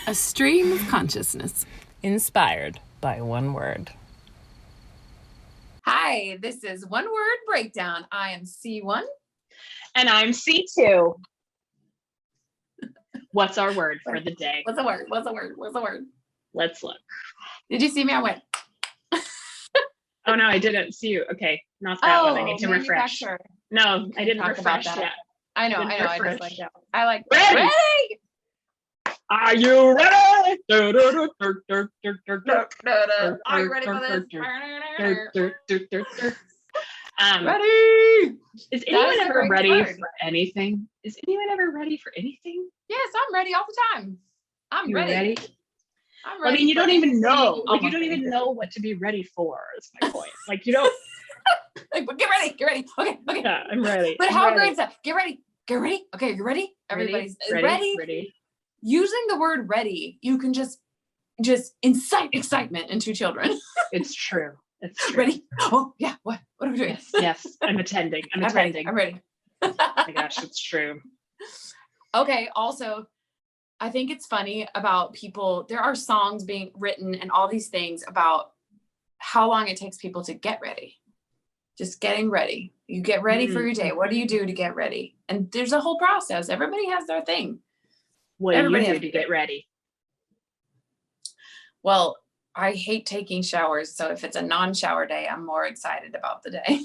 A stream of consciousness inspired by one word. Hi, this is One Word Breakdown. I am C1. And I'm C2. What's our word for the day? What's the word? Let's look. Did you see me? I went. Oh, no, I didn't see you. Okay, not that one. I need to refresh. No, I didn't refresh yet. I know. I just like that. I like ready. Are you ready? Are you ready for this? Ready. Is anyone ever ready for anything? Is anyone ever ready for anything? Yes, I'm ready all the time. I'm ready. I'm ready. I mean, you don't even know. Like, you don't even know what to be ready for. Is my point. Like, you don't. Like, get ready. Okay. Yeah, I'm ready. But how great is that? Get ready. Okay, you ready? Everybody's ready. Using the word ready, you can just incite excitement into children. It's true. Ready? Oh yeah. What are we doing? Yes. I'm attending. I'm ready. Oh my gosh, it's true. Okay. Also, I think it's funny about people. There are songs being written and all these things about how long it takes people to get ready. Just getting ready. You get ready for your day. What do you do to get ready? And there's a whole process. Everybody has their thing. What do you do to get ready? Well, I hate taking showers. So if it's a non-shower day, I'm more excited about the day.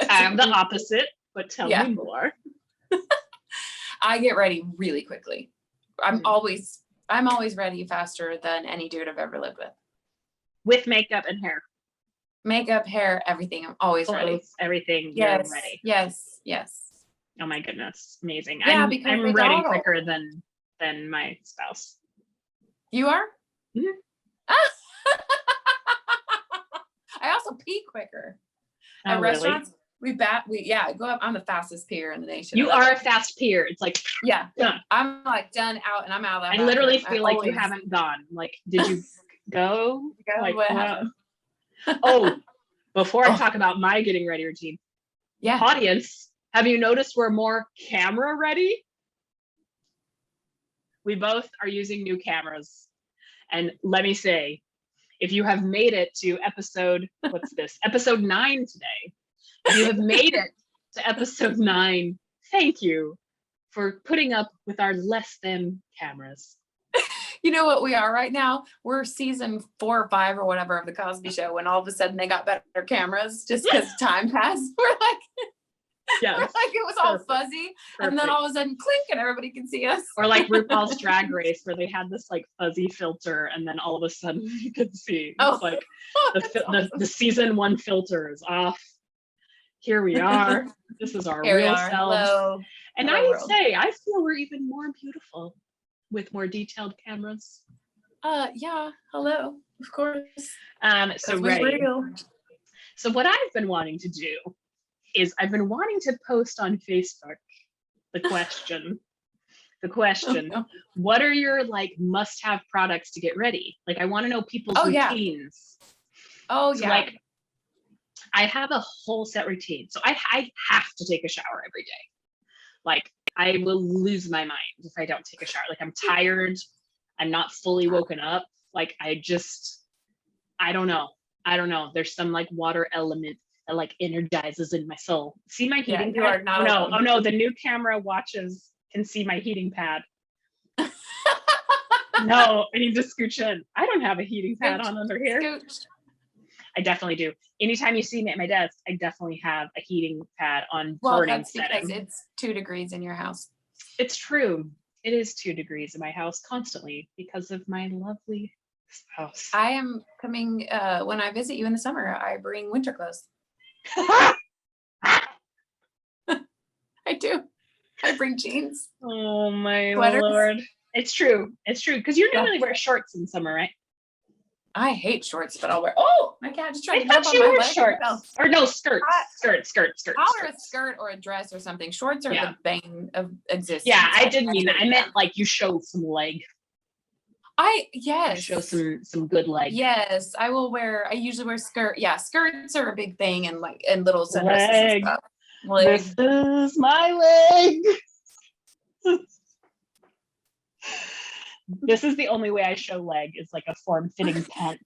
I'm the opposite, but tell me more. I get ready really quickly. I'm always ready faster than any dude I've ever lived with. With makeup and hair. Makeup, hair, everything. I'm always ready. Everything. Yes. You're ready. Yes. Oh my goodness. Amazing. Yeah, I'm ready quicker than my spouse. You are? Mm-hmm. I also pee quicker. Oh, At restaurants, we go up. I'm the fastest peer in the nation. You are a fast peer. It's like, done. I'm like done out and I'm out of that. I literally feel like you haven't gone. Like, did you go? Like, what happened? Oh, before I talk about my getting ready routine. Yeah. Audience, have you noticed we're more camera ready? We both are using new cameras. And let me say, if you have made it to episode 9 today, if you have made it to episode 9, thank you for putting up with our less than cameras. You know what we are right now? We're season 4 or 5 or whatever of the Cosby Show when all of a sudden they got better cameras just because time passed. We're like it was all fuzzy. And then all of a sudden clink and everybody can see us. Or like RuPaul's Drag Race where they had this like fuzzy filter and then all of a sudden you could see. It's like the season 1 filter is off. Here we are. This is our real selves. Hello. And I say, I feel we're even more beautiful with more detailed cameras. Yeah. Hello. Of course. So ready. So what I've been wanting to do is I've been wanting to post on Facebook the question, what are your like must-have products to get ready? Like I want to know people's routines. Like I have a whole set routine. So I have to take a shower every day. Like I will lose my mind if I don't take a shower. Like I'm tired. I'm not fully woken up. Like I don't know. There's some like water element that like energizes in my soul. See my heating pad? Oh no, the new camera can see my heating pad. No, I need to scooch in. I don't have a heating pad on under here. Scooch. I definitely do. Anytime you see me at my desk, I definitely have a heating pad on burning setting. Well, that's because it's 2 degrees in your house. It's true. It is 2 degrees in my house constantly because of my lovely spouse. I am coming, when I visit you in the summer, I bring winter clothes. I do. I bring jeans. Oh my sweaters. Lord. It's true. Because you normally wear shorts in summer, right? I hate shorts, but I'll wear. Oh, my cat just tried to jump on my leg. Shorts. Or no, skirts. Skirts. I'll wear a skirt or a dress or something. Shorts are the bane of existence. Yeah, I didn't mean that. I meant like you show some leg. Yes. Show some good leg. Yes, I usually wear skirt. Yeah, skirts are a big thing and little sundresses and stuff. Leg. This is my leg. This is the only way I show leg is like a form-fitting pant.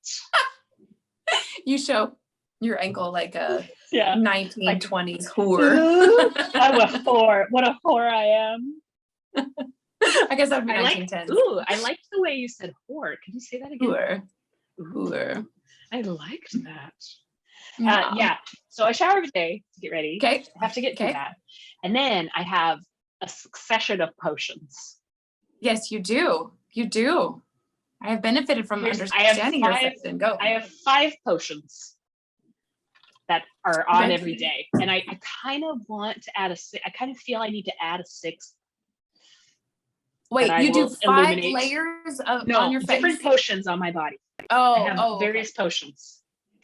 You show your ankle like a 1920s whore. I'm a whore. What a whore I am. I guess that would be 1910s. I liked the way you said whore. Can you say that again? Whore. I liked that. Yeah. So I shower every day to get ready. Okay. I have to get through that. And then I have a succession of potions. Yes, you do. You do. I have benefited from understanding your system. Go. I have 5 potions that are on every day. And I kind of want to add I kind of feel I need to add a 6th. Wait, you do 5 layers on your face? Different potions on my body. I have various potions.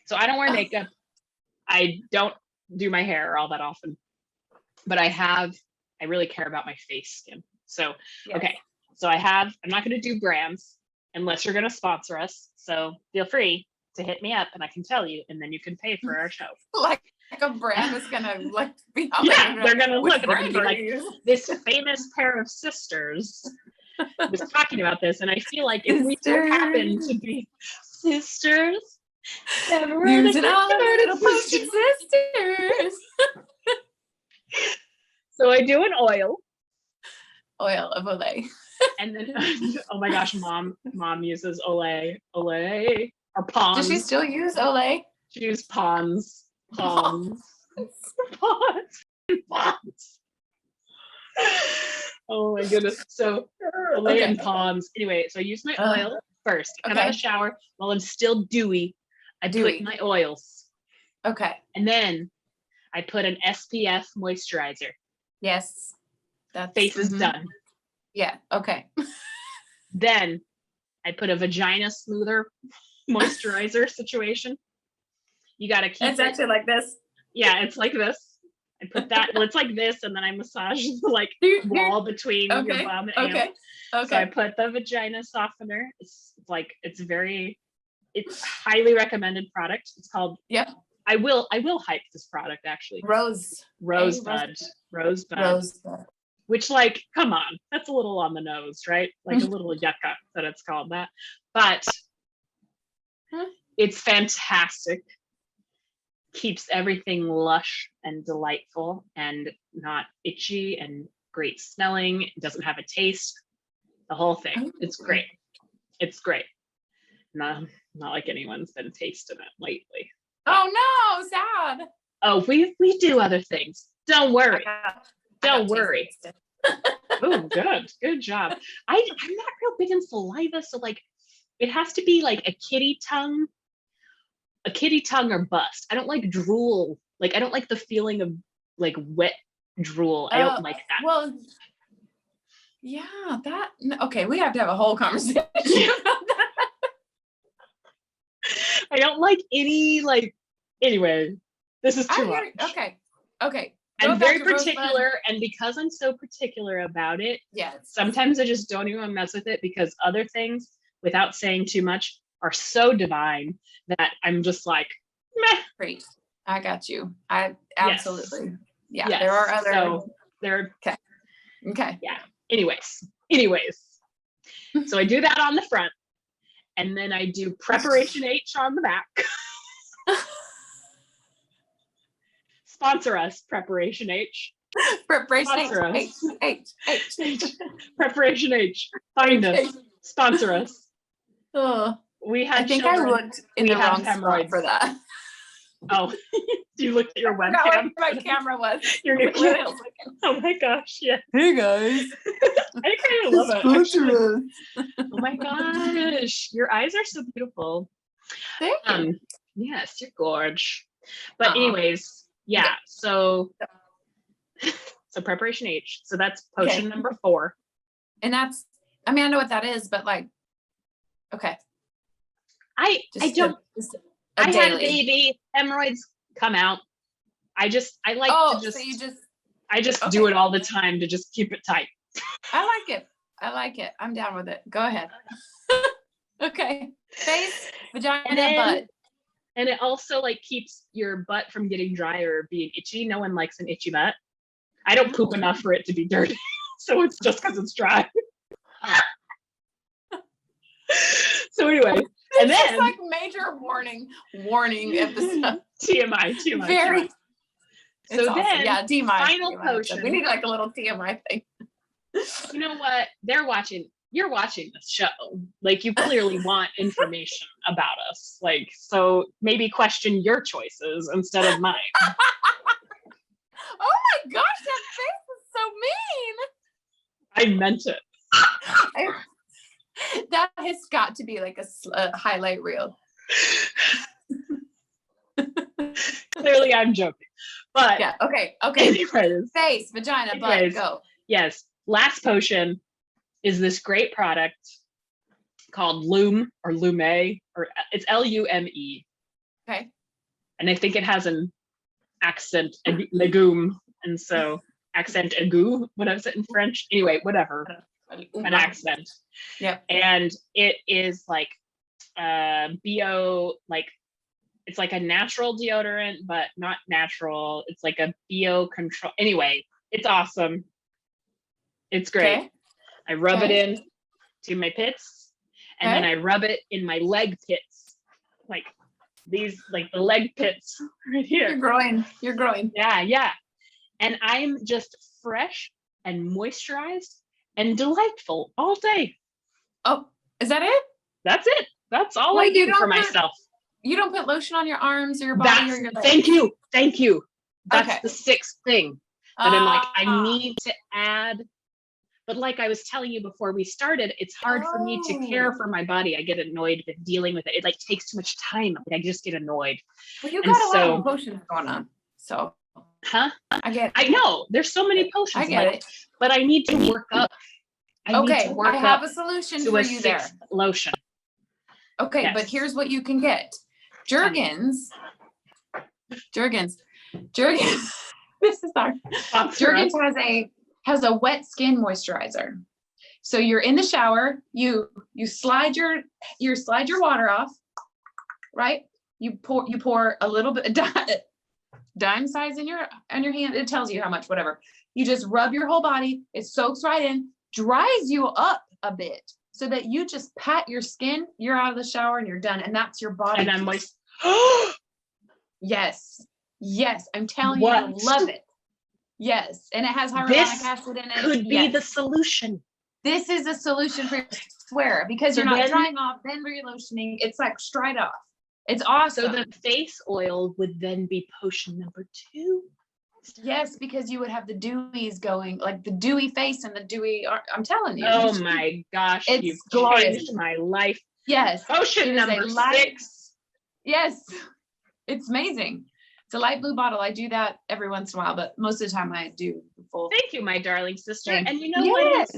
So I don't wear makeup. I don't do my hair all that often. But I really care about my face skin. So, okay. So I'm not going to do brands unless you're going to sponsor us. So feel free to hit me up and I can tell you, and then you can pay for our show. Like a brand is going to be they're going to look and be like, this famous pair of sisters was talking about this. And I feel like if we so happen to be sisters, using all the little potion sisters. So I do an oil of Olay. And then, oh my gosh, mom uses Olay or Pons. Does she still use Olay? She uses Pons. Oh my goodness. So Olay and Pons. Anyway, so I use my oil first. I come out of the shower while I'm still dewy. I put my oils. Okay. And then I put an SPF moisturizer. Yes. That face is done. Yeah. Okay. Then I put a vagina smoother moisturizer situation. You got to keep it's actually like this. Yeah, it's like this. I put that, well, it's like this, and then I massage the wall between your bum and Okay. So I put the vagina softener. It's highly recommended product. It's called, I will hype this product actually. Rosebud. Which, come on, that's a little on the nose, right? Like a little yucca that it's called that. But it's fantastic. Keeps everything lush and delightful and not itchy and great smelling. It doesn't have a taste. The whole thing. It's great. It's great. Not like anyone's been tasting it lately. Oh no, sad. Oh, we do other things. Don't worry. Don't worry. Oh, good job. I'm not real big in saliva, so it has to be like a kitty tongue or bust. I don't like drool. I don't like the feeling of wet drool. I don't like that. Well, yeah, okay, we have to have a whole conversation about that. I don't like any anyway, this is too much. Okay. I'm very particular, and because I'm so particular about it, sometimes I just don't even mess with it because other things, without saying too much, are so divine that I'm just like, meh. Great. I got you. I absolutely. Yes. Yeah. There are other. So there. Okay. Yeah. Anyways. So I do that on the front, and then I do preparation H on the back. Sponsor us, Preparation H. Preparation H. Preparation H. Find us. Sponsor us. We had. I think I looked in the wrong spot for that. Oh, you looked at your webcam. I forgot what my camera was. Your new camera. Oh my gosh! Yeah. Hey guys. I kind of love it. Oh my gosh, your eyes are so beautiful. Thank you. Yes, you're gorge. But anyways, yeah. So preparation H. So that's potion number 4. And that's. I mean, I know what that is, but okay. I don't. I had a baby, hemorrhoids come out. I like to just. So you just. I just do it all the time to just keep it tight. I like it. I'm down with it. Go ahead. Okay. Face, vagina, butt. And it also like keeps your butt from getting dry or being itchy. No one likes an itchy butt. I don't poop enough for it to be dirty. So it's just because it's dry. So anyway, and then it's like major warning episode. TMI. Very. So awesome. then, yeah, TMI. final potion. We need like a little TMI thing. You know what? You're watching this show. Like, you clearly want information about us. Like, so maybe question your choices instead of mine. Oh my gosh, that face is so mean. I meant it. That has got to be like a highlight reel. Clearly, I'm joking. But yeah, okay. Anyways, face, vagina, butt, go. Yes. Last potion is this great product called Lume or Lume, or it's Lume. Okay. And I think it has an accent legume, and so accent aigu. What is it in French? Anyway, whatever. An accent. Yeah. And it is like bio, like it's like a natural deodorant, but not natural. It's like a bio control. Anyway, it's awesome. It's great. Okay. I rub it in to my pits, and then I rub it in my leg pits, like these, like the leg pits right here. You're growing. Yeah. And I'm just fresh and moisturized and delightful all day. Oh, is that it? That's it. That's all I do for myself. You don't put lotion on your arms or your body or your legs? Thank you. That's the sixth thing that I'm like, I need to add. But like I was telling you before we started, it's hard for me to care for my body. I get annoyed with dealing with it. It like takes too much time. Like, I just get annoyed. Well, you got a lot of potions going on. So I know there's so many potions. I get it. But I need to work up. I have a solution for you there. Lotion. Okay, but here's what you can get. Jergens. This is our Jergens has a wet skin moisturizer. So you're in the shower, you slide your water off, right? You pour a little bit dime size in your hand. It tells you how much, whatever. You just rub your whole body. It soaks right in, dries you up a bit, so that you just pat your skin. You're out of the shower and you're done, and that's your body. And I'm moist. Yes, I'm telling you, I love it. Yes, and it has hyaluronic acid in it. Could be the solution. This is a solution for you, I swear, because you're not drying off, then re-lotioning. It's like straight off. It's awesome. So the face oil would then be potion number 2. Yes, because you would have the dewies going, like the dewy face and the dewy. I'm telling you. Oh my gosh, you've changed my life. Yes. Potion number 6. Yes, it's amazing. It's a light blue bottle. I do that every once in a while, but most of the time I do the full. Thank you, my darling sister. Thing. And you know what?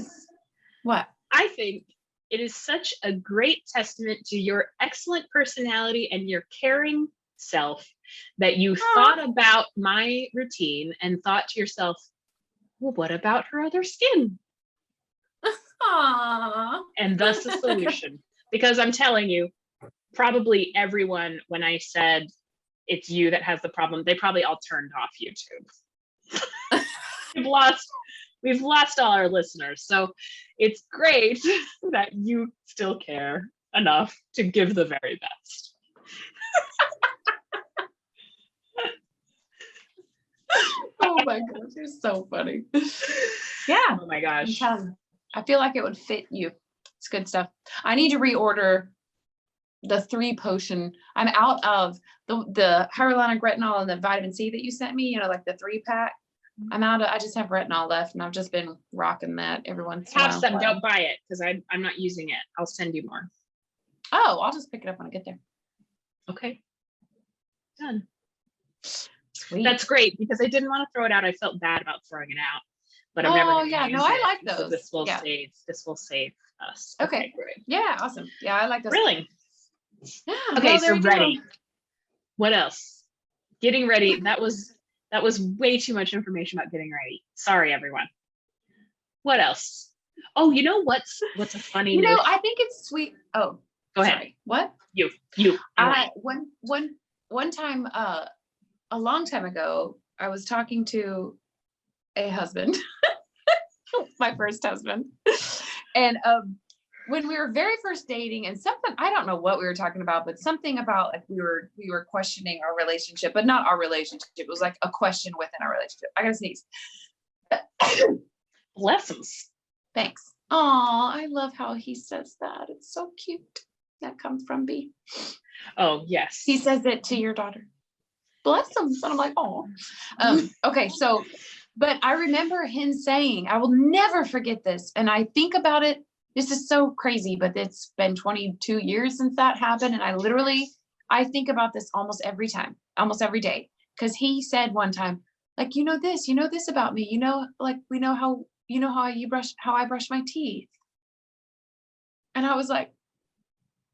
What? I think it is such a great testament to your excellent personality and your caring self that you thought about my routine and thought to yourself, well, what about her other skin? Aww. And thus the solution. Because I'm telling you, probably everyone, when I said it's you that has the problem, they probably all turned off YouTube. We've lost all our listeners. So it's great that you still care enough to give the very best. Oh my gosh, you're so funny. Yeah. Oh my gosh. I feel like it would fit you. It's good stuff. I need to reorder the 3 potion. I'm out of the hyaluronic retinol and the vitamin C that you sent me, like the 3-pack. I just have retinol left, and I've just been rocking that every once in a while. Have some, don't buy it, because I'm not using it. I'll send you more. Oh, I'll just pick it up when I get there. Okay. Done. Sweet. That's great, because I didn't want to throw it out. I felt bad about throwing it out, but I'm never going to use it. I like those. So this will save us. Okay, great. Yeah, awesome. Yeah, I like those. Really? Yeah. Okay, so ready. What else? Getting ready. That was way too much information about getting ready. Sorry, everyone. What else? Oh, you know what's a funny? I think it's sweet. Oh, go ahead. Sorry. What? You. One one time, a long time ago, I was talking to a husband, my first husband. And when we were very first dating, and something, I don't know what we were talking about, but something about like we were questioning our relationship, but not our relationship. It was like a question within our relationship. I gotta sneeze. Blessings. Thanks. Oh, I love how he says that. It's so cute. That comes from B. Oh, yes. He says it to your daughter. Blessings. And I'm like, oh. Okay, so, but I remember him saying, I will never forget this. And I think about it. This is so crazy, but it's been 22 years since that happened. And I think about this almost every time, almost every day. Because he said one time, like, you know this about me, like, we know how, how I brush my teeth. And I was like,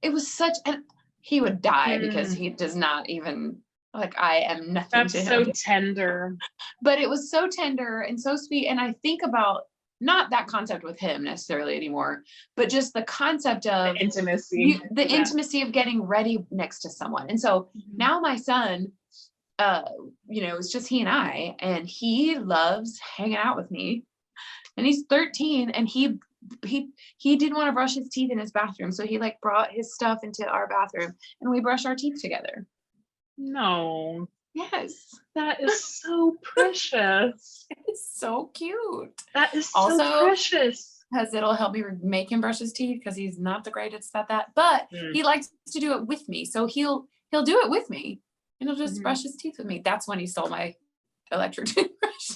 it was such, and he would die because he does not even, like, I am nothing to him. That's so tender. But it was so tender and so sweet. And I think about, not that concept with him necessarily anymore, but just the concept of the intimacy, intimacy of getting ready next to someone. And so now my son, it's just he and he loves hanging out with me, and he's 13, and he didn't want to brush his teeth in his bathroom. So he like brought his stuff into our bathroom and we brush our teeth together. No. Yes. That is so precious. It's so cute. That is also so precious. Because it'll help me make him brush his teeth, because he's not the greatest at that. But he likes to do it with me. So he'll do it with me. And he'll just brush his teeth with me. That's when he stole my electric toothbrush.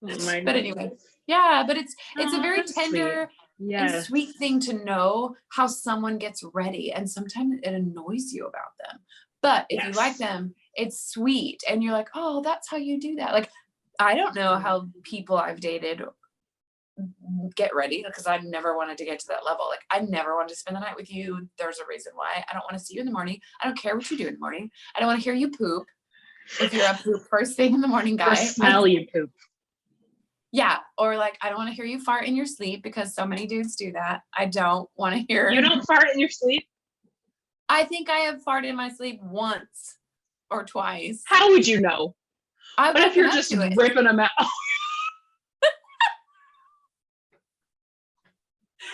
But anyway, yeah, but it's a very tender and sweet thing to know how someone gets ready. And sometimes it annoys you about them. But if you like them, it's sweet. And you're like, oh, that's how you do that. Like, I don't know how people I've dated get ready, because I never wanted to get to that level. Like, I never wanted to spend the night with you. There's a reason why. I don't want to see you in the morning. I don't care what you do in the morning. I don't want to hear you poop. If you're a poop first thing in the morning guy. Or smell you poop. Yeah. Or like, I don't want to hear you fart in your sleep, because so many dudes do that. I don't want to hear. You don't fart in your sleep? I think I have farted in my sleep once or twice. How would you know? What if you're just ripping them out?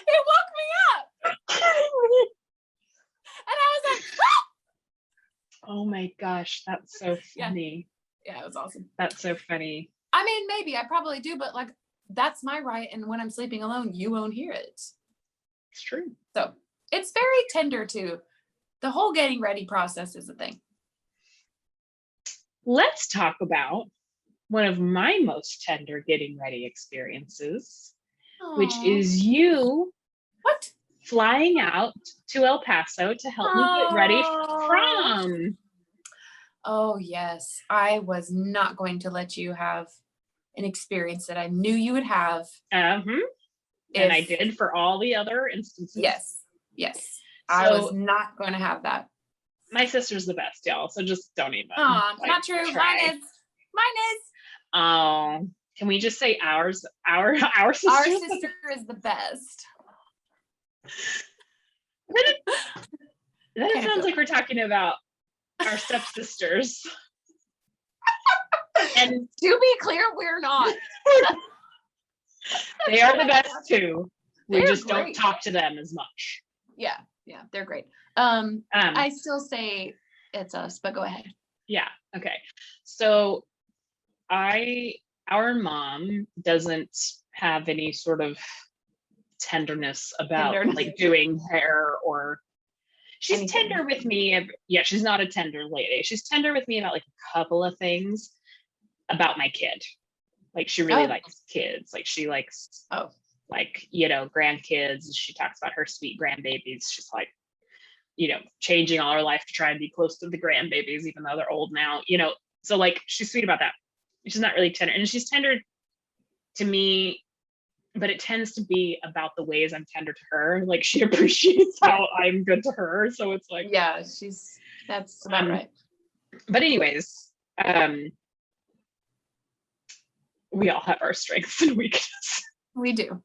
It woke me up. And I was like, ah! Oh my gosh, that's so funny. Yeah, it was awesome. That's so funny. I mean, maybe I probably do, but like, that's my right. And when I'm sleeping alone, you won't hear it. It's true. So it's very tender too. The whole getting ready process is a thing. Let's talk about one of my most tender getting ready experiences, which is you flying out to El Paso to help me get ready for prom. Oh, yes. I was not going to let you have an experience that I knew you would have. And I did for all the other instances. Yes. So, I was not going to have that. My sister's the best, y'all. So just don't even. Not true. Mine is. Oh, can we just say ours? Our sister. Our sister is the best. Then it sounds like we're talking about our stepsisters. And to be clear, we're not. They are the best too. We just don't talk to them as much. Yeah, they're great. I still say it's us, but go ahead. Yeah, okay. So our mom doesn't have any sort of tenderness about like doing hair, or she's anything. Tender with me. She's not a tender lady. She's tender with me about like a couple of things about my kid. Like she really likes kids. Like she likes grandkids. She talks about her sweet grandbabies. She's like, changing all her life to try and be close to the grandbabies, even though they're old now, so like she's sweet about that. She's not really tender, and she's tender to me, but it tends to be about the ways I'm tender to her. Like she appreciates how I'm good to her. So it's like, that's about right. But anyways, we all have our strengths and weaknesses. We do.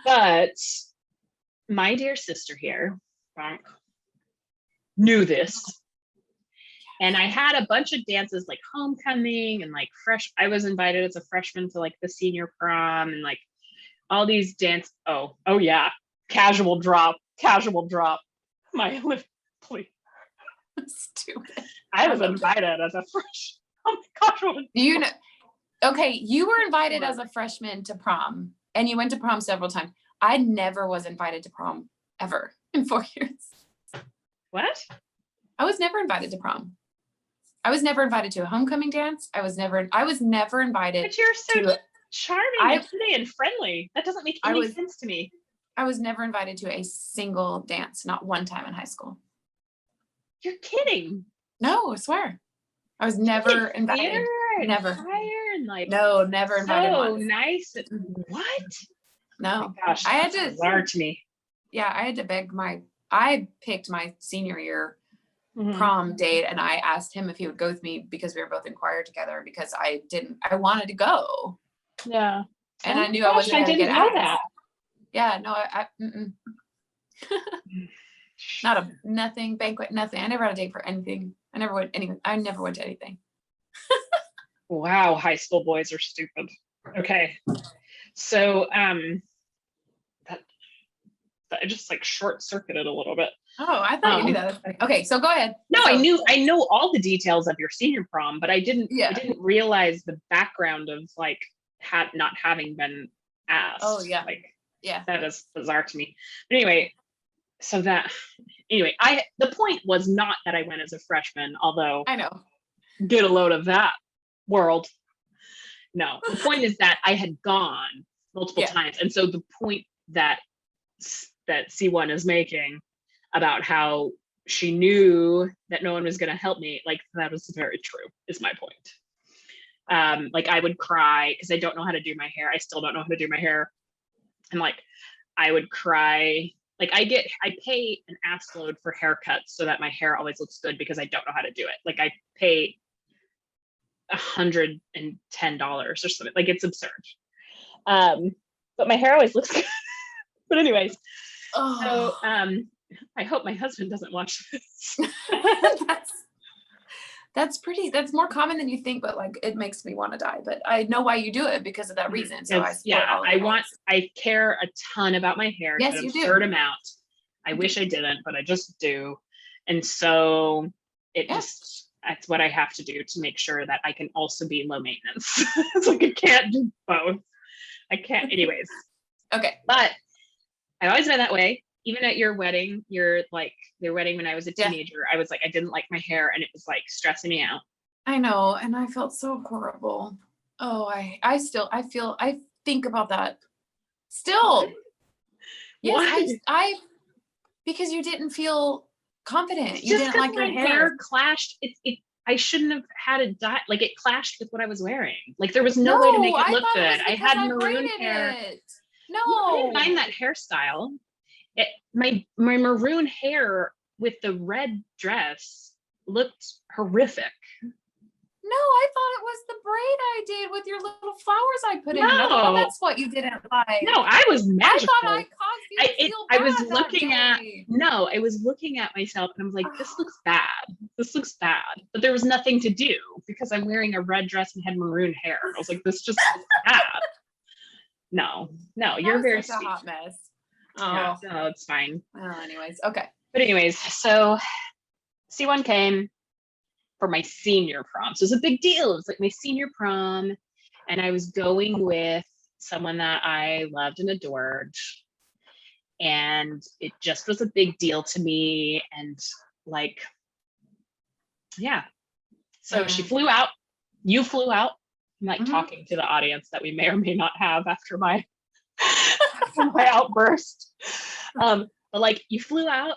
But my dear sister here knew this. And I had a bunch of dances like homecoming and like I was invited as a freshman to like the senior prom and like all these dance. Oh yeah. Casual drop. My lip, please. Stupid. I was invited as a freshman. Oh my gosh. You know, okay, you were invited as a freshman to prom and you went to prom several times. I never was invited to prom ever in 4 years. What? I was never invited to prom. I was never invited to a homecoming dance. I was never invited. But you're so charming and pretty and friendly. That doesn't make any sense to me. I was never invited to a single dance, not one time in high school. You're kidding. No, I swear. I was never invited. Never. And like, no, never invited. So nice. What? No. Oh gosh, I had to. Bizarre to me. Yeah, I had to beg I picked my senior year prom date, and I asked him if he would go with me because we were both in choir together because I wanted to go. Yeah. And I knew I wasn't going to get know asked. that. Yeah, no, not nothing, banquet, nothing. I never had a date for anything. I never went to anything. Wow, high school boys are stupid. Okay. So that I just like short circuited a little bit. Oh, I thought you knew that. Okay, so go ahead. No, I know all the details of your senior prom, but I didn't realize the background of like not having been asked. Oh yeah. Like yeah. That is bizarre to me. But anyway, the point was not that I went as a freshman, although I know. Get a load of that world. No, the point is that I had gone multiple times. And so the point that C1 is making about how she knew that no one was going to help me, like that was very true, is my point. Like I would cry because I don't know how to do my hair. I still don't know how to do my hair. And like, I would cry. Like I pay an ass load for haircuts so that my hair always looks good because I don't know how to do it. Like I pay $110 or something. Like it's absurd. But my hair always looks good. But anyways, so I hope my husband doesn't watch this. That's more common than you think, but like it makes me want to die. But I know why you do it because of that reason. So I care a ton about my hair. Yes, you do. Absurd amount. I wish I didn't, but I just do. And so that's what I have to do to make sure that I can also be low maintenance. It's like I can't do both. I can't. Anyways. Okay. But I've always been that way. Even at your wedding, your wedding when I was a teenager, I was like, I didn't like my hair and it was like stressing me out. I know. And I felt so horrible. Oh, I think about that still. Yes, because you didn't feel confident. You didn't like your hair clashed. I shouldn't have had it dye. Like it clashed with what I was wearing. Like there was no way to make it look good. I had maroon hair. No, I didn't mind that hairstyle. My maroon hair with the red dress looked horrific. No, I thought it was the braid I did with your little flowers I put in. No, that's what you didn't like. No, I was magical. I thought I caused you to feel bad. I was looking at myself and I was like, this looks bad. This looks bad. But there was nothing to do because I'm wearing a red dress and had maroon hair. I was like, this just looks bad. No, you're very such a hot mess. Oh, yeah, no, it's fine. Well, anyways, okay. But anyways, so C1 came for my senior prom. So it was a big deal. It was like my senior prom. And I was going with someone that I loved and adored. And it just was a big deal to me. And like, yeah. So she flew out. You flew out. I'm like talking to the audience that we may or may not have after my outburst. But like you flew out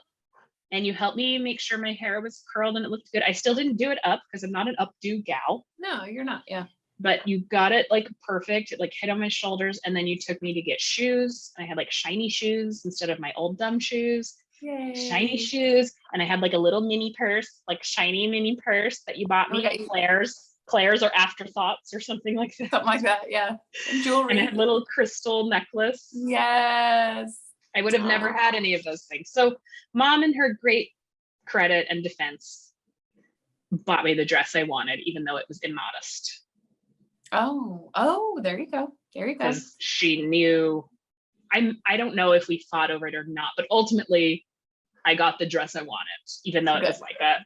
and you helped me make sure my hair was curled and it looked good. I still didn't do it up because I'm not an updo gal. No, you're not. Yeah. But you got it like perfect. It like hit on my shoulders. And then you took me to get shoes. I had like shiny shoes instead of my old dumb shoes. Yay. Shiny shoes. And I had like a little mini purse, like shiny mini purse that you bought me at Claire's or Afterthoughts or something like that. Something like that, yeah. And jewelry. And a little crystal necklace. Yes. I would have never had any of those things. So mom, in her great credit and defense, bought me the dress I wanted, even though it was immodest. Oh, there you go. There you go. Because she knew, I don't know if we fought over it or not, but ultimately I got the dress I wanted, even though it was like a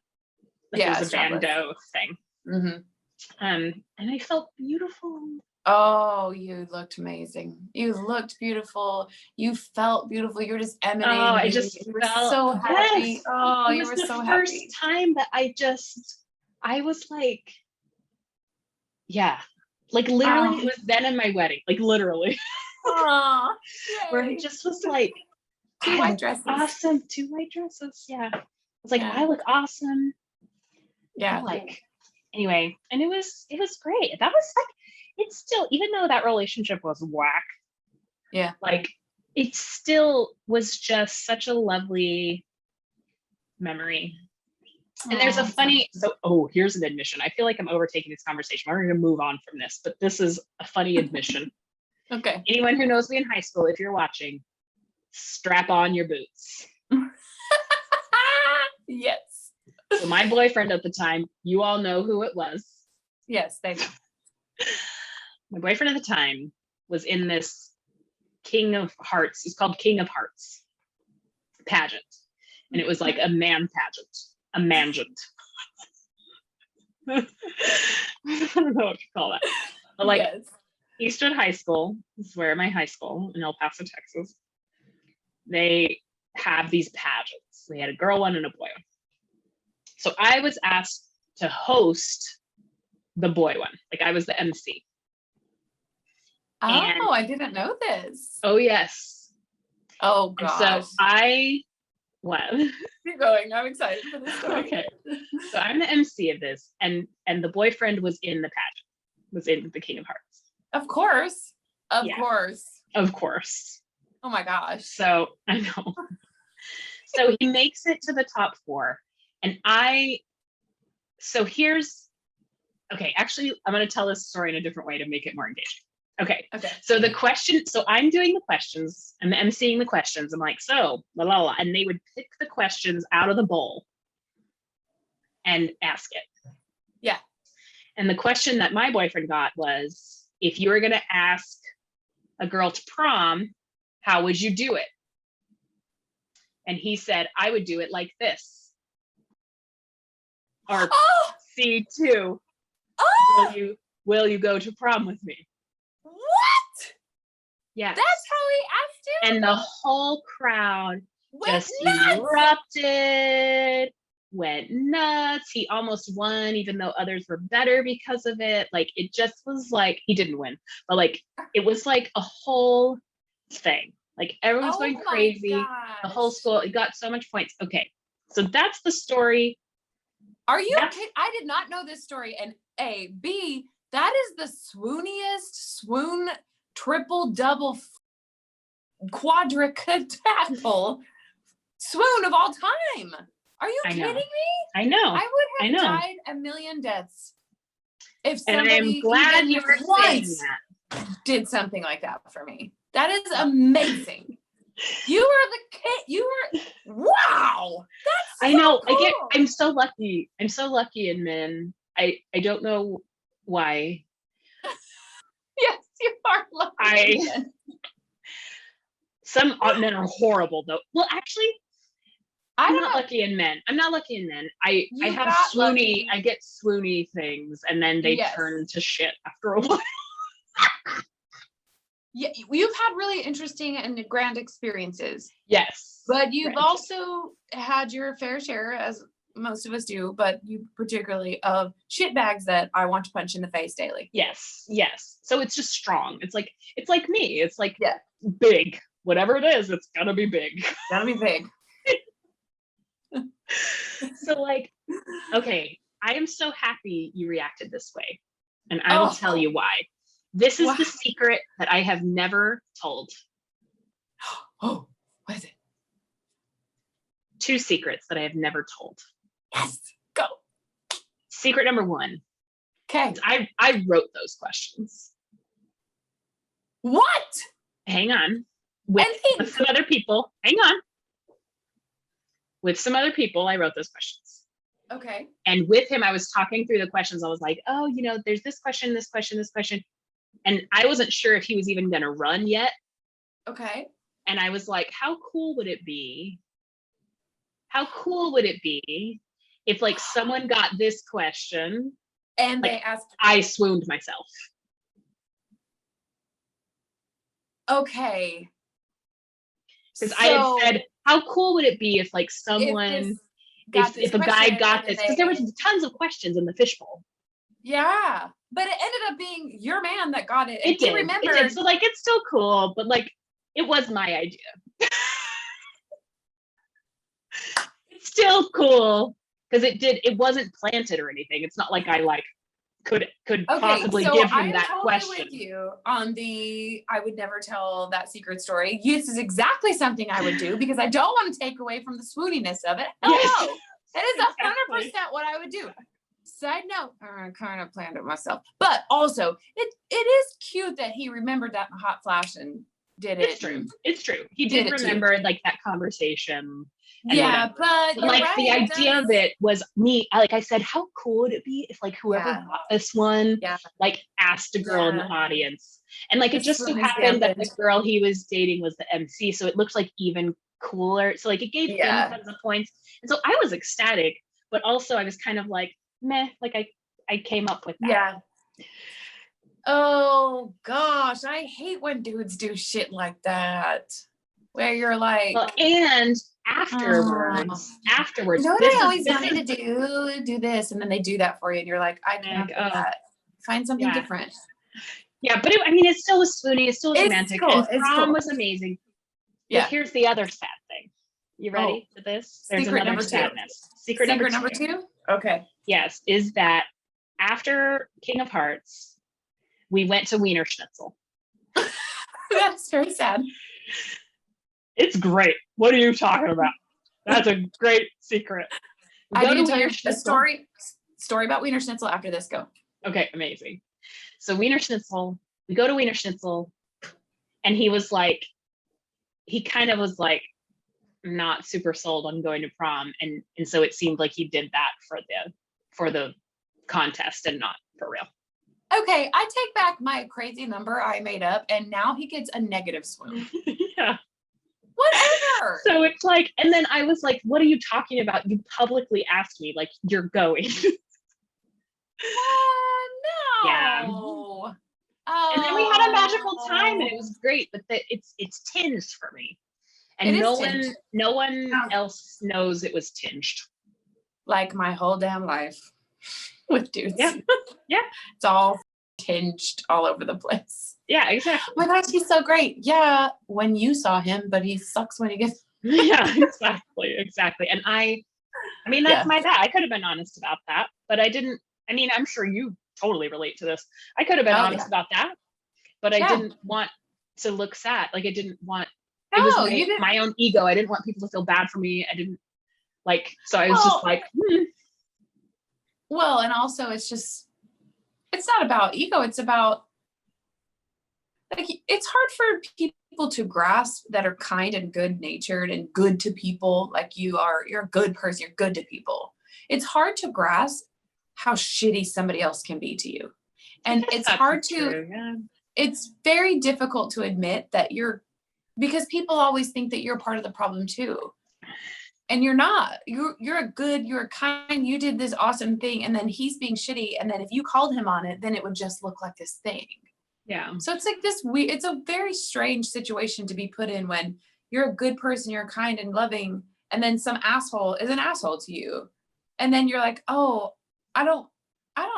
bandeau thing. Mm-hmm. And I felt beautiful. Oh, you looked amazing. You looked beautiful. You felt beautiful. You were just emanating. Oh, I just felt so happy. Yes. Oh, it you was were the so first happy. time that I was like, yeah, like literally it was then in my wedding, like literally. Aww, where it just was like, two white dresses. Awesome. 2 white dresses. Yeah. I was like, I look awesome. Yeah. Like, anyway, and it was great. That was like, it's still, even though that relationship was whack. Yeah. Like, it still was just such a lovely memory. And there's a funny, here's an admission. I feel like I'm overtaking this conversation. We're going to move on from this, but this is a funny admission. Okay. Anyone who knows me in high school, if you're watching, strap on your boots. Yes. So my boyfriend at the time, you all know who it was. Yes, they do. My boyfriend at the time was in this King of Hearts. It's called King of Hearts pageant. And it was like a man pageant. A mangent. I don't know what to call that. But like Eastern High School, this is where my high school in El Paso, Texas, they have these pageants. They had a girl one and a boy one. So I was asked to host the boy one. Like I was the MC. Oh, I didn't know this. Oh, yes. Oh, gosh. And so I went. Keep going. I'm excited for this story. Okay. So I'm the MC of this, and the boyfriend was in the pageant, was in the King of Hearts. Of course. Of course. Oh my gosh. So I know. So he makes it to the top 4. And actually, I'm going to tell this story in a different way to make it more engaging. Okay. So I'm doing the questions, I'm emceeing the questions. I'm like, so, la la la. And they would pick the questions out of the bowl and ask it. Yeah. And the question that my boyfriend got was, if you were going to ask a girl to prom, how would you do it? And he said, I would do it like this. Or C2. Will you go to prom with me? What? Yeah. That's how he asked you? And the whole crowd just erupted, went nuts. He almost won, even though others were better because of it. Like, it just was like, he didn't win, but like, it was like a whole thing. Like, everyone's going crazy. Gosh. The whole school, it got so much points. Okay. So that's the story. Are you kidding? I did not know this story. And A, B, that is the swoon, triple, double, quadricadapple swoon of all time. Are you kidding me? I know. I would have died a million deaths if somebody I'm glad you were saying that. Did something like that for me. That is amazing. You were the kid. You were, wow. That's so know. Cool. I'm so lucky. I'm so lucky in men. I don't know why. Yes, you are lucky. Some men are horrible though. Well, actually, I'm not lucky in men. I'm not lucky in men. I have swoony. I get swoony things, and then they turn to shit after a while. Yeah, you've had really interesting and grand experiences. Yes. But you've also had your fair share, as most of us do, but you particularly, of shit bags that I want to punch in the face daily. Yes. So it's just strong. It's like me. It's like big. Whatever it is, it's gonna be big. Gotta be big. So like, okay, I am so happy you reacted this way. And I will tell you why. This is the secret that I have never told. Oh, what is it? 2 secrets that I have never told. Yes, go. Secret number 1. Okay. I wrote those questions. What? Hang on. with some other people. Hang on. With some other people, I wrote those questions. Okay. And with him, I was talking through the questions. I was like, oh, there's this question, this question, this question. And I wasn't sure if he was even going to run yet. Okay. And I was like, how cool would it be? How cool would it be if like someone got this question and like, they asked? I swooned myself. Okay. Because I had said, how cool would it be if like someone, if a guy got this? Because there was tons of questions in the fishbowl. Yeah, but it ended up being your man that got it. It did. So like, it's still cool, but like, it was my idea. It's still cool because it wasn't planted or anything. It's not like I like could possibly give him that totally question. With you on the I would never tell that secret story. This is exactly something I would do because I don't want to take away from the swooniness of it. Hell no. That is 100% what I would do. Side note, I kind of planned it myself. But also, it is cute that he remembered that in a hot flash and did it. It's true. He did remember like that conversation. Yeah, but like the idea of it was me, like I said, how cool would it be if like whoever got this one like asked a girl in the audience, and like it just so happened that the girl he was dating was the MC, so it looked like even cooler, so like it gave him tons of points, and so I was ecstatic, but also I was kind of like meh, like I came up with that. Yeah. Oh gosh, I hate when dudes do shit like that where you're like, well, and afterwards, you know what I always wanted to do this, and then they do that for you, and you're like, I can't do that. Find something different. Yeah, but it still was swooning. It still was romantic. Cool. And prom was amazing. Yeah. But here's the other sad thing. You ready for this? There's secret another number sadness. Two. Secret number two? Okay. Yes, is that after King of Hearts, we went to Weinerscnitzel. That's very sad. It's great. What are you talking about? That's a great secret. I need to tell you a story about Weinerscnitzel after this. Go. Okay, amazing. So Weinerscnitzel, we go to Weinerscnitzel, and he kind of was like not super sold on going to prom, and so it seemed like he did that for the contest and not for real. Okay, I take back my crazy number I made up, and now he gets a negative swoon. Yeah. Whatever. So it's like, and then I was like, what are you talking about? You publicly asked me, like, you're going. No. Yeah. Oh. And then we had a magical time, and it was great, but it's tinged for me. And no one else knows it was tinged. Like my whole damn life with dudes. Yeah. Yeah. It's all tinged all over the place. Yeah, exactly. Oh my gosh, he's so great. Yeah, when you saw him, but he sucks when he gets. Yeah, exactly. And I mean, that's my bad. I could have been honest about that, but I didn't. I mean, I'm sure you totally relate to this. I could have been honest about that, but I didn't want to look sad. Like I didn't want. It was my own ego. I didn't want people to feel bad for me. I didn't so I was just like, Well, and also it's not about ego. It's about, like, it's hard for people to grasp that are kind and good natured and good to people. Like you're a good person. You're good to people. It's hard to grasp how shitty somebody else can be to you. And it's hard it's very difficult to admit that because people always think that you're part of the problem too. And you're not. You're kind, you did this awesome thing, and then he's being shitty, and then if you called him on it, then it would just look like this thing. Yeah. So it's like it's a very strange situation to be put in when you're a good person, you're kind and loving, and then some asshole is an asshole to you. And then you're like, oh, I don't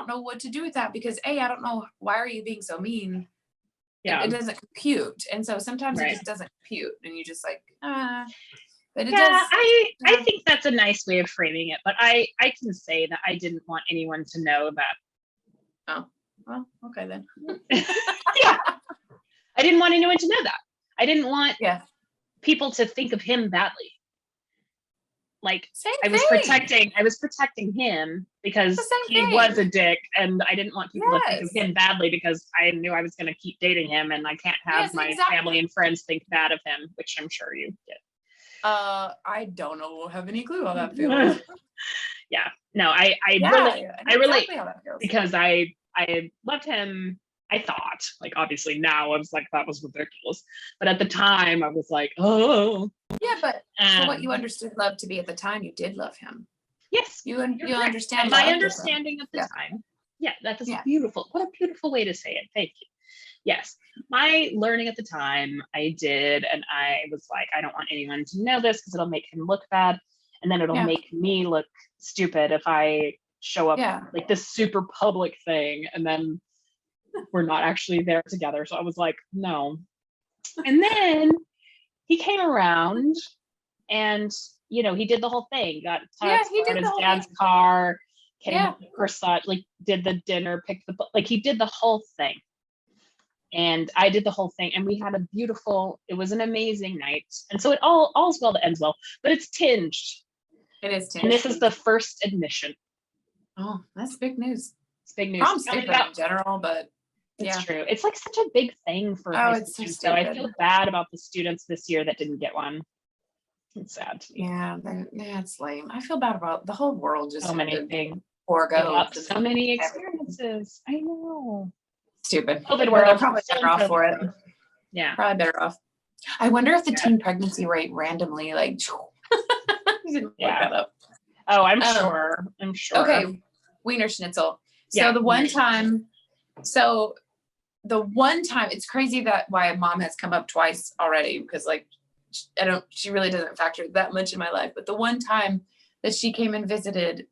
know what to do with that because I don't know, why are you being so mean? Yeah. It doesn't compute. And so sometimes it just doesn't compute, and you just like, but it does. I think that's a nice way of framing it, but I can say that I didn't want anyone to know that. Oh, well, okay then. Yeah. I didn't want anyone to know that. I didn't want people to think of him badly. Like Same I was thing. protecting him because The same he thing. was a dick, and I didn't want people to think of Yes. him badly because I knew I was going to keep dating him, and I can't have Yes, my exactly. family and friends think bad of him, which I'm sure you get. I don't know, have any clue how that feels. Yeah, no, I know relate exactly how that feels. because I loved him. I thought, like, obviously now I was like, that was ridiculous, but at the time I was like, oh Yeah, but for what you understood love to be at the time, you did love him. yes, You understand and my understanding of the time. Yeah, that is beautiful. What a beautiful way to say it. Thank you. Yes, my learning at the time, I did, and I was like, I don't want anyone to know this because it'll make him look bad, and then it'll make me look stupid if I show up like this super public thing, and then we're not actually there together. So I was like, no. And then he came around, and you know, he did the whole thing. Got in his dad's car, came with the croissant, like did the dinner, picked the like he did the whole thing. And I did the whole thing, and we had it was an amazing night. And so all's well that ends well, but it's tinged. It is tinged. And this is the first admission. Oh, that's big news. It's big news. Prom's stupid in general, but it's true. It's like such a big thing for high school students. So I feel bad about the students this year that didn't get one. It's sad to me. Yeah, it's lame. I feel bad about the whole world. Just so many things. Forgo so many experiences. I know. Stupid. COVID world. They're probably better off for it. Yeah, probably better off. I wonder if the teen pregnancy rate randomly like. Look that up. Oh, I'm sure. I'm sure. Okay, Weinerscnitzel. So the one time, it's crazy that why mom has come up twice already because like she really doesn't factor that much in my life. But the one time that she came and visited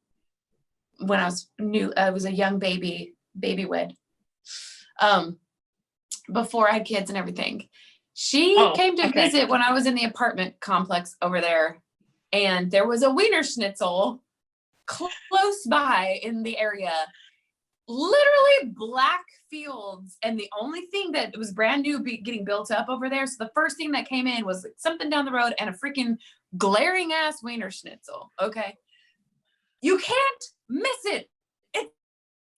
when I was I was a young baby wed. Before I had kids and everything. She came to visit when I was in the apartment complex over there, and there was a Weinerscnitzel close by in the area, literally black fields, and the only thing that was brand new getting built up over there. So the first thing that came in was something down the road and a freaking glaring ass Weinerscnitzel. Okay, you can't miss it. It's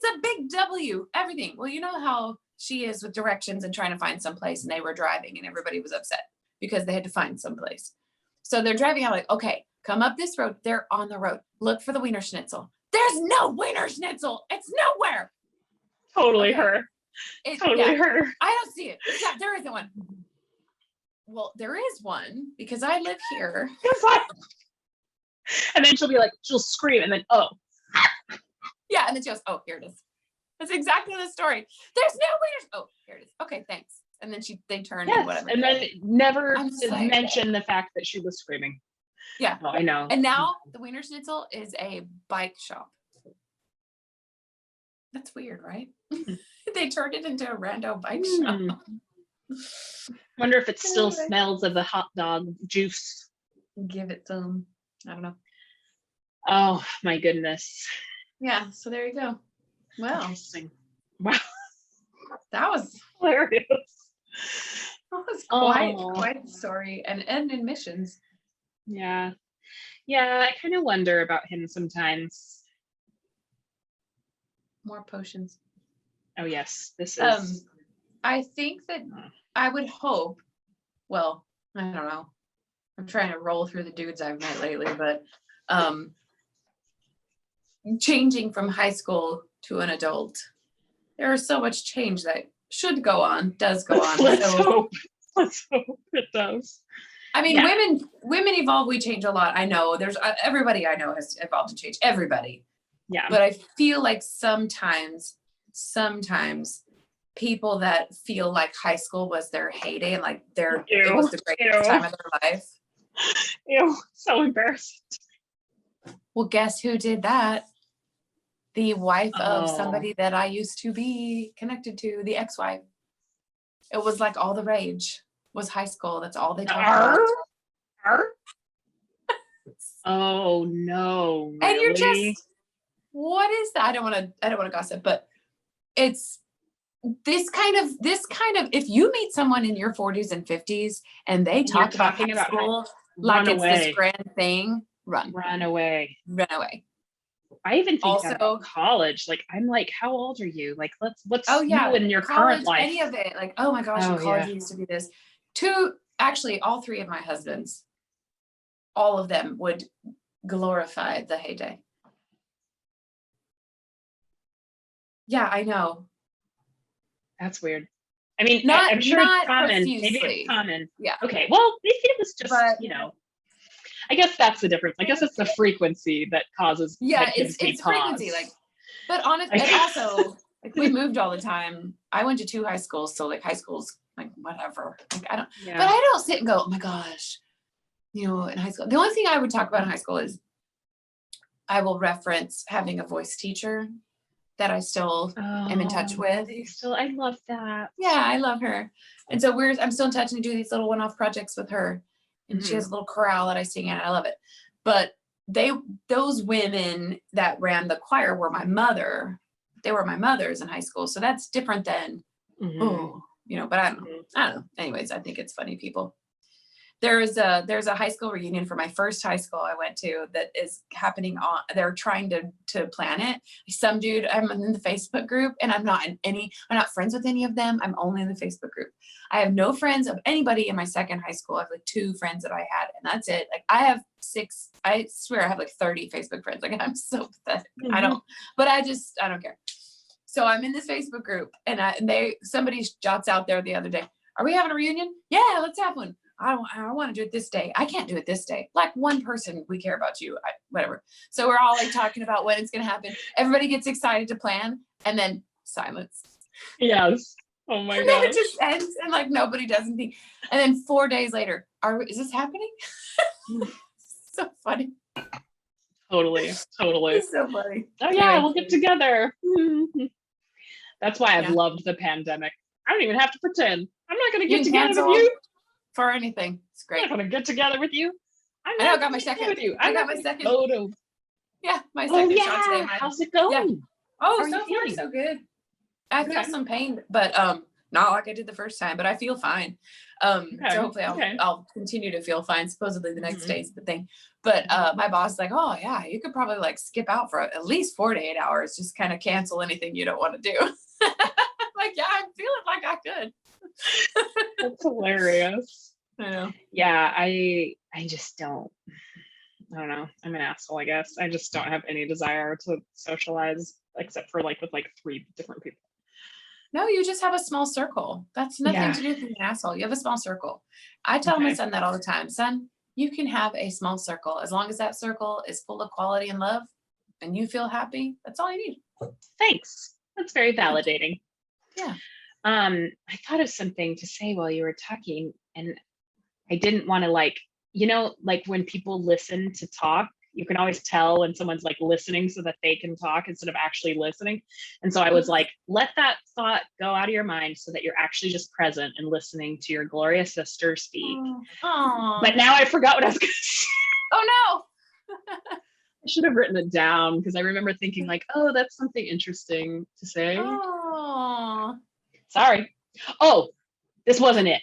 a big W. Everything. Well, you know how she is with directions and trying to find someplace, and they were driving and everybody was upset because they had to find someplace. So they're driving out like, okay, come up this road. They're on the road. Look for the Weinerscnitzel. There's no Weinerscnitzel. It's nowhere. Totally her. Totally her. I don't see it. Yeah, there isn't one. Well, there is one because I live here. And then she'll scream and then, oh. Yeah, and then she goes, oh, here it is. That's exactly the story. There's no Wieners. Oh, here it is. Okay, thanks. And then they turn and whatever. And then never mention the fact that she was screaming. Yeah. Oh, I know. And now the Weinerscnitzel is a bike shop. That's weird, right? They turned it into a rando bike shop. Wonder if it still smells of the hot dog juice. Give it some. I don't know. Oh my goodness. Yeah. So there you go. Well, interesting. Wow, that was hilarious. That was quite a story and admissions. Yeah, I kind of wonder about him sometimes. More potions. Oh yes, this is. I think that I would hope. Well, I don't know. I'm trying to roll through the dudes I've met lately, but changing from high school to an adult, there is so much change that should go on, does go on. Let's hope it does. I mean, women evolve, we change a lot. I know there's everybody I know has evolved and changed. Everybody. Yeah. But I feel like sometimes people that feel like high school was their heyday and like it was the greatest time of their life. Ew, so embarrassing. Well, guess who did that? The wife of somebody that I used to be connected to, the ex-wife. It was like all the rage was high school. That's all they talked about. Oh no! Really? And you're just, what is that? I don't want to gossip, but it's this kind of. If you meet someone in your 40s and 50s and they talk about high school like it's this grand thing, run away. I even think also about college. Like, I'm like, how old are you? Like, what's you in your current life? Any of it. Like, oh my gosh, in college used to be this. Actually, all three of my husbands, all of them would glorify the heyday. Yeah, I know. That's weird. I mean, I'm sure it's common. Profusely. Maybe it's common. Yeah. Okay. Well, maybe it was just, I guess that's the difference. I guess it's the frequency that causes. Yeah, it's frequency. Like, but honestly, and also, like, we moved all the time. I went to 2 high schools, so like high schools, like whatever. Like I don't, but I don't sit and go, oh my gosh, in high school. The only thing I would talk about in high school is I will reference having a voice teacher that I still am in touch with. I love that. Yeah, I love her. And so I'm still in touch and do these little one-off projects with her. And she has a little chorale that I sing in. I love it. But those women that ran the choir were my mother. They were my mothers in high school. So that's different than, but I don't know. Anyways, I think it's funny, people. There's a high school reunion for my first high school I went to that is happening they're trying to plan it. Some dude, I'm in the Facebook group and I'm not friends with any of them. I'm only in the Facebook group. I have no friends of anybody in my second high school. I have like 2 friends that I had and that's it. Like I have 6, I swear I have like 30 Facebook friends. Like I'm so pathetic. I don't care. So I'm in this Facebook group and somebody jots out there the other day, are we having a reunion? Yeah, let's have one. I want to do it this day. I can't do it this day. Like one person, we care about you, whatever. So we're all like talking about when it's going to happen. Everybody gets excited to plan and then silence. Yes. Oh my god. Then it just ends and like nobody does anything. And then 4 days later, is this happening? So funny. Totally. It's so funny. Oh yeah, we'll get together. That's why I've loved the pandemic. I don't even have to pretend. I'm not going to get together with you. For anything. It's great. I'm not gonna get together with you. I got my second with you. I got my second photo. Yeah, my second shot today. How's it going? Yeah. Oh, so far so good. I feel some pain, but not like I did the first time, but I feel fine. So hopefully I'll continue to feel fine. Supposedly the next day is the thing. But my boss is like, oh yeah, you could probably like skip out for at least 4 to 8 hours. Just kind of cancel anything you don't want to do. Like, yeah, I'm feeling like I could. That's hilarious. I know. Yeah, I just don't. I don't know. I'm an asshole, I guess. I just don't have any desire to socialize except for like with like 3 different people. No, you just have a small circle. That's nothing to do with being an asshole. You have a small circle. I tell my son that all the time. Son, you can have a small circle as long as that circle is full of quality and love and you feel happy. That's all you need. Thanks. That's very validating. Yeah. I thought of something to say while you were talking and I didn't want to like when people listen to talk, you can always tell when someone's like listening so that they can talk instead of actually listening. And so I was like, let that thought go out of your mind so that you're actually just present and listening to your glorious sister speak. Aww. But now I forgot what I was going to say. Oh no. I should have written it down because I remember thinking like, oh, that's something interesting to say. Oh. Sorry. Oh, this wasn't it.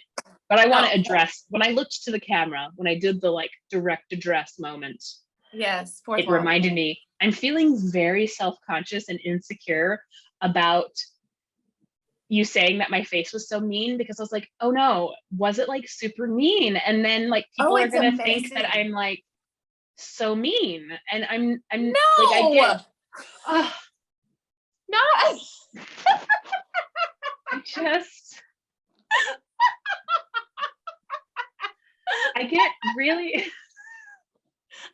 But I want to address, when I looked to the camera, when I did the like direct address moment, yes, it reminded me, I'm feeling very self-conscious and insecure about you saying that my face was so mean because I was like, oh no, was it like super mean? And then like people are going to think that I'm like so mean. And I'm no! like, I get, no! I get really.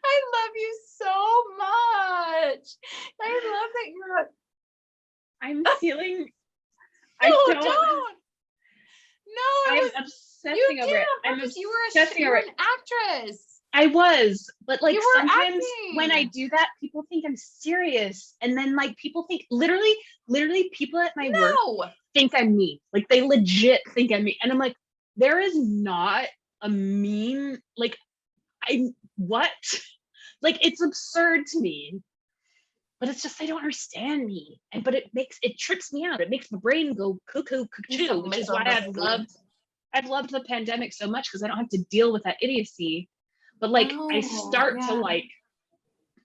I love you so much. I love that you're. I'm feeling. No, I don't. No, I'm obsessing over it. You were an actress. I was, but like sometimes when I do that, people think I'm serious, and then like people think literally people at my work think I'm mean. Like they legit think I'm mean, and I'm like, there is not a mean like what? Like it's absurd to me, but it's just they don't understand me, but it trips me out. It makes my brain go cuckoo, which is why I've loved the pandemic so much because I don't have to deal with that idiocy. But like I start to like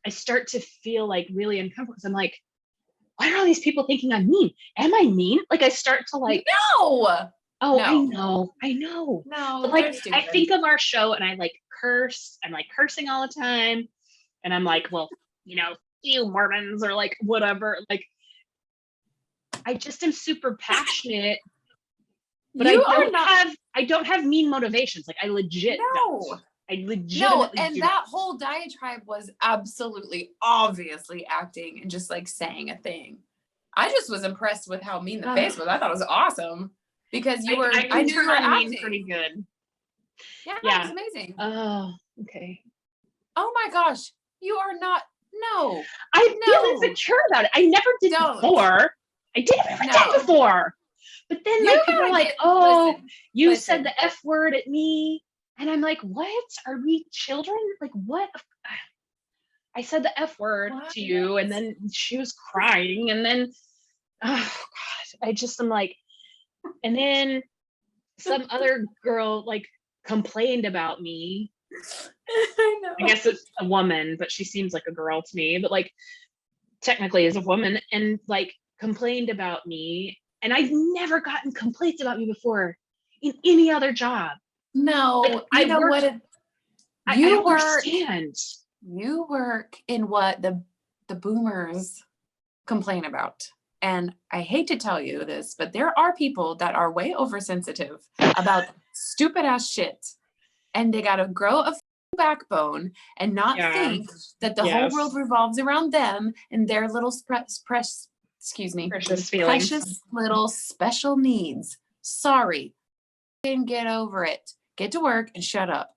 I start to feel like really uncomfortable. I'm like, why are all these people thinking I'm mean? Am I mean? Like I start to like, no. Oh, no. I know. No, but like I think of our show and I like curse. I'm like cursing all the time. And I'm like, well, you know, you Mormons or like whatever. Like I just am super passionate. But I don't have mean motivations. Like I legit don't. I legitimately and that whole diatribe was absolutely obviously acting and just like saying a thing. I just was impressed with how mean the face was. I thought it was awesome because I knew you were acting mean pretty good. Yeah, it was amazing. Oh, okay. Oh my gosh, you are not. No, I feel insecure about it. I never did before. I never did before. But then like people are like, oh, you said the F word at me. And I'm like, what? Are we children? Like, what? I said the F word to you, and then she was crying, and then, oh God, I just am like, and then some other girl like complained about me. I know. I guess it's a woman, but she seems like a girl to me, but like technically is a woman, and like complained about me. And I've never gotten complaints about me before in any other job. No, like, you know what? I don't understand. You work in what the boomers complain about. And I hate to tell you this, but there are people that are way oversensitive about stupid ass shit. And they got to grow a backbone and not think that the whole world revolves around them and their little precious little special needs. Sorry. And get over it. Get to work and shut up.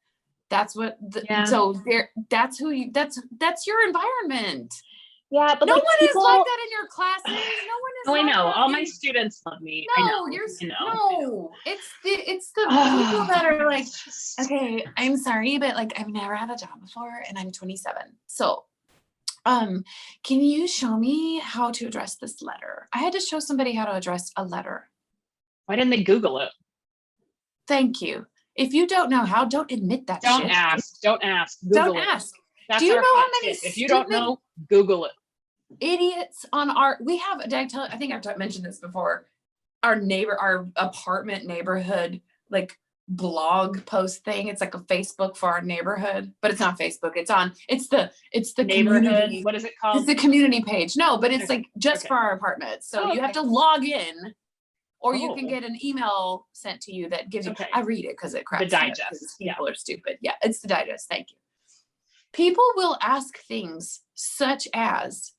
That's what so there that's who you that's your environment. Yeah, but no like one people, is like that in your classes. No one is. Oh, like I know. that. All my students love me. No, it's the people that are like, okay, I'm sorry, but like I've never had a job before and I'm 27. So can you show me how to address this letter? I had to show somebody how to address a letter. Why didn't they Google it? Thank you. If you don't know how, don't admit that don't shit. Ask. Don't ask. Don't ask. That's Do you our know how hot many tip. If you don't know, Google it. Idiots on we have, I think I've mentioned this before, our apartment neighborhood, like blog post thing. It's like a Facebook for our neighborhood, but it's not Facebook. It's the community. What is it called? It's the community page. No, but it's like just for our apartment. So you have to log in. Or you can get an email sent to you that gives you, I read it because it cracks the digest. People are stupid. Yeah, it's the digest. Thank you. People will ask things such as,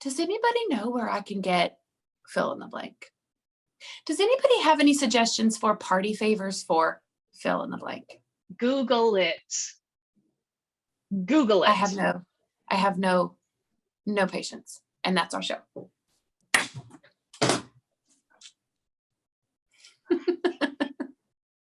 does anybody know where I can get fill in the blank? Does anybody have any suggestions for party favors for fill in the blank? Google it. Google it. I have no patience. And that's our show.